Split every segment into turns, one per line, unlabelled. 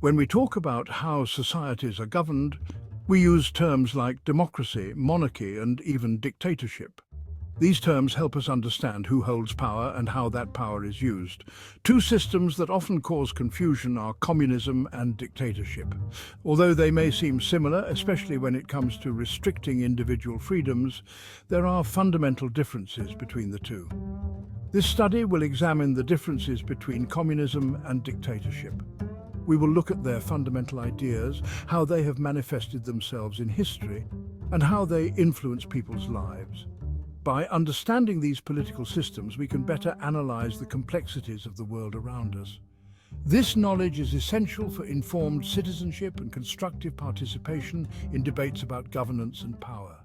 When we talk about how societies are governed, we use terms like democracy, monarchy, and even dictatorship. These terms help us understand who holds power and how that power is used. Two systems that often cause confusion are communism and dictatorship. Although they may seem similar, especially when it comes to restricting individual freedoms, there are fundamental differences between the two. This study will examine the differences between communism and dictatorship. We will look at their fundamental ideas, how they have manifested themselves in history, and how they influence people's lives. By understanding these political systems, we can better analyze the complexities of the world around us. This knowledge is essential for informed citizenship and constructive participation in debates about governance and power.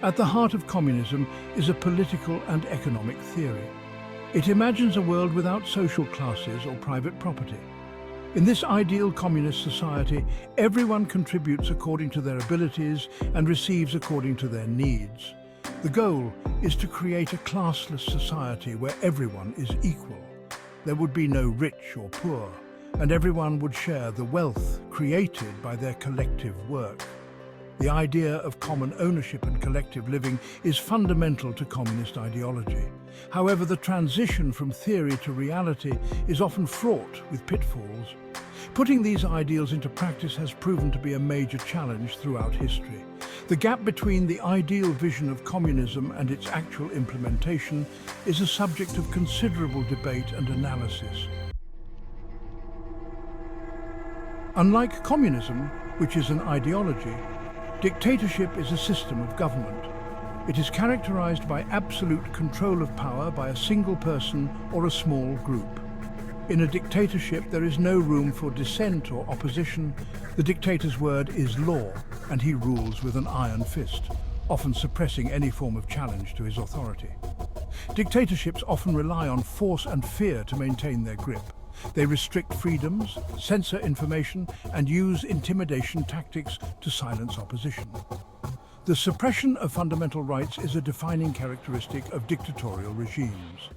At the heart of communism is a political and economic theory. It imagines a world without social classes or private property. In this ideal communist society, everyone contributes according to their abilities and receives according to their needs. The goal is to create a classless society where everyone is equal. There would be no rich or poor, and everyone would share the wealth created by their collective work. The idea of common ownership and collective living is fundamental to communist ideology. However, the transition from theory to reality is often fraught with pitfalls. Putting these ideals into practice has proven to be a major challenge throughout history. The gap between the ideal vision of communism and its actual implementation is a subject of considerable debate and analysis. Unlike communism, which is an ideology, dictatorship is a system of government. It is characterized by absolute control of power by a single person or a small group. In a dictatorship, there is no room for dissent or opposition. The dictator's word is law, and he rules with an iron fist, often suppressing any form of challenge to his authority. Dictatorships often rely on force and fear to maintain their grip. They restrict freedoms, censor information, and use intimidation tactics to silence opposition. The suppression of fundamental rights is a defining characteristic of dictatorial regimes.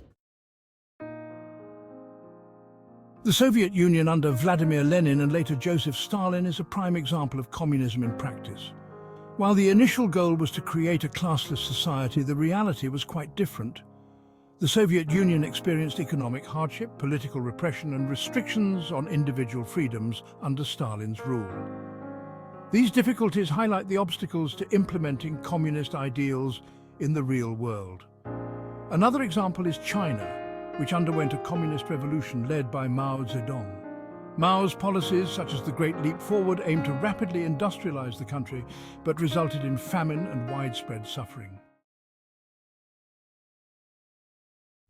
The Soviet Union under Vladimir Lenin and later Joseph Stalin is a prime example of communism in practice. While the initial goal was to create a classless society, the reality was quite different. The Soviet Union experienced economic hardship, political repression, and restrictions on individual freedoms under Stalin's rule. These difficulties highlight the obstacles to implementing communist ideals in the real world. Another example is China, which underwent a communist revolution led by Mao Zedong. Mao's policies, such as the Great Leap Forward, aimed to rapidly industrialize the country, but resulted in famine and widespread suffering.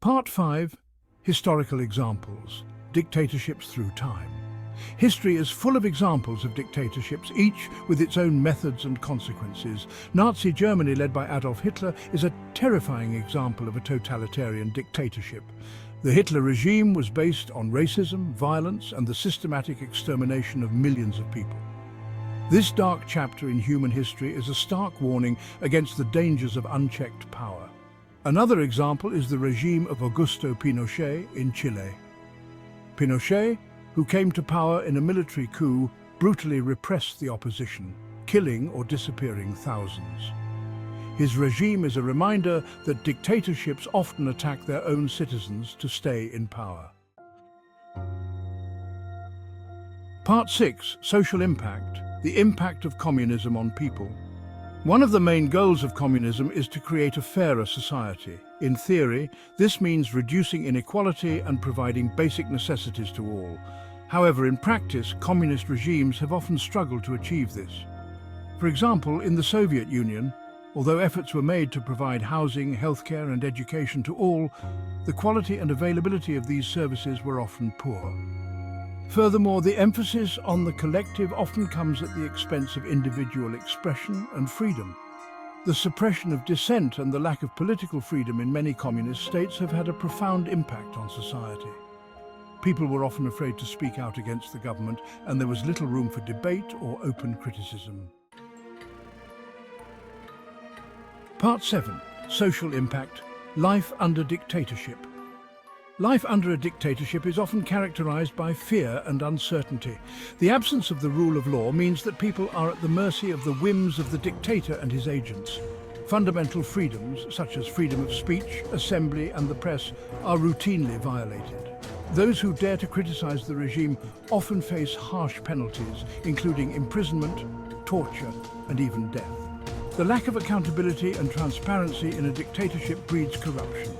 Part 5. Historical examples. Dictatorships through time. History is full of examples of dictatorships, each with its own methods and consequences. Nazi Germany, led by Adolf Hitler, is a terrifying example of a totalitarian dictatorship. The Hitler regime was based on racism, violence, and the systematic extermination of millions of people. This dark chapter in human history is a stark warning against the dangers of unchecked power. Another example is the regime of Augusto Pinochet in Chile. Pinochet, who came to power in a military coup, brutally repressed the opposition, killing or disappearing thousands. His regime is a reminder that dictatorships often attack their own citizens to stay in power. Part 6. Social impact. The impact of communism on people. One of the main goals of communism is to create a fairer society. In theory, this means reducing inequality and providing basic necessities to all. However, in practice, communist regimes have often struggled to achieve this. For example, in the Soviet Union, although efforts were made to provide housing, healthcare, and education to all, the quality and availability of these services were often poor. Furthermore, the emphasis on the collective often comes at the expense of individual expression and freedom. The suppression of dissent and the lack of political freedom in many communist states have had a profound impact on society. People were often afraid to speak out against the government, and there was little room for debate or open criticism. Part 7. Social impact. Life under dictatorship. Life under a dictatorship is often characterized by fear and uncertainty. The absence of the rule of law means that people are at the mercy of the whims of the dictator and his agents. Fundamental freedoms, such as freedom of speech, assembly, and the press, are routinely violated. Those who dare to criticize the regime often face harsh penalties, including imprisonment, torture, and even death. The lack of accountability and transparency in a dictatorship breeds corruption.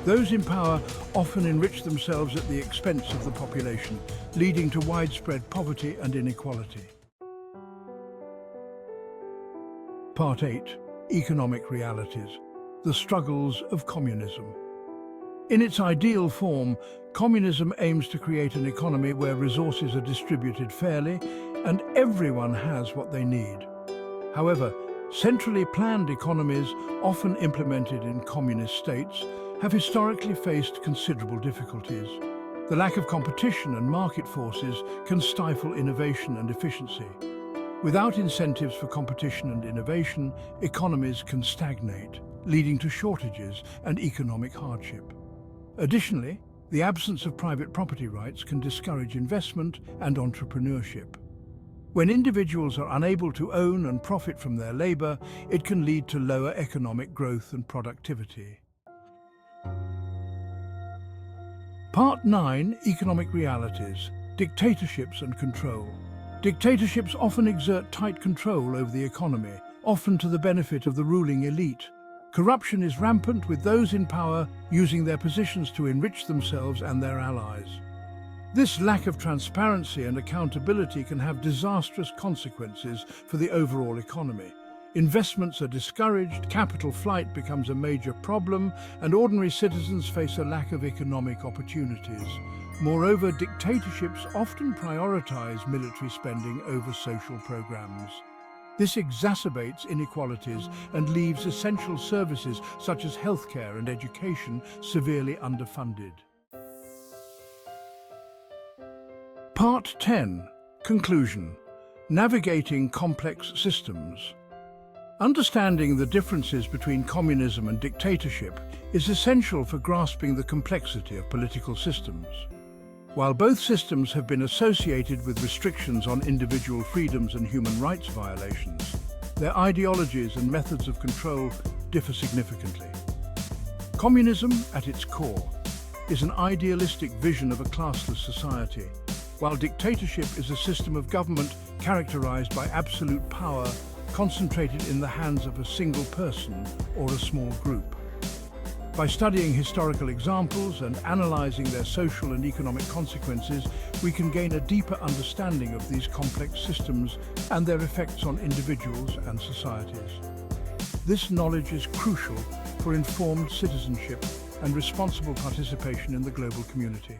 Those in power often enrich themselves at the expense of the population, leading to widespread poverty and inequality. Part 8. Economic Realities. The Struggles of Communism. In its ideal form, communism aims to create an economy where resources are distributed fairly and everyone has what they need. However, centrally planned economies, often implemented in communist states, have historically faced considerable difficulties. The lack of competition and market forces can stifle innovation and efficiency. Without incentives for competition and innovation, economies can stagnate, leading to shortages and economic hardship. Additionally, the absence of private property rights can discourage investment and entrepreneurship. When individuals are unable to own and profit from their labor, it can lead to lower economic growth and productivity. Part 9. Economic Realities. Dictatorships and Control. Dictatorships often exert tight control over the economy, often to the benefit of the ruling elite. Corruption is rampant, with those in power using their positions to enrich themselves and their allies. This lack of transparency and accountability can have disastrous consequences for the overall economy. Investments are discouraged, capital flight becomes a major problem, and ordinary citizens face a lack of economic opportunities. Moreover, dictatorships often prioritize military spending over social programs. This exacerbates inequalities and leaves essential services such as healthcare and education severely underfunded. Part 10. Conclusion. Navigating complex systems. Understanding the differences between communism and dictatorship is essential for grasping the complexity of political systems. While both systems have been associated with restrictions on individual freedoms and human rights violations, their ideologies and methods of control differ significantly. Communism, at its core, is an idealistic vision of a classless society, while dictatorship is a system of government characterized by absolute power concentrated in the hands of a single person or a small group. By studying historical examples and analyzing their social and economic consequences, we can gain a deeper understanding of these complex systems and their effects on individuals and societies. This knowledge is crucial for informed citizenship and responsible participation in the global community.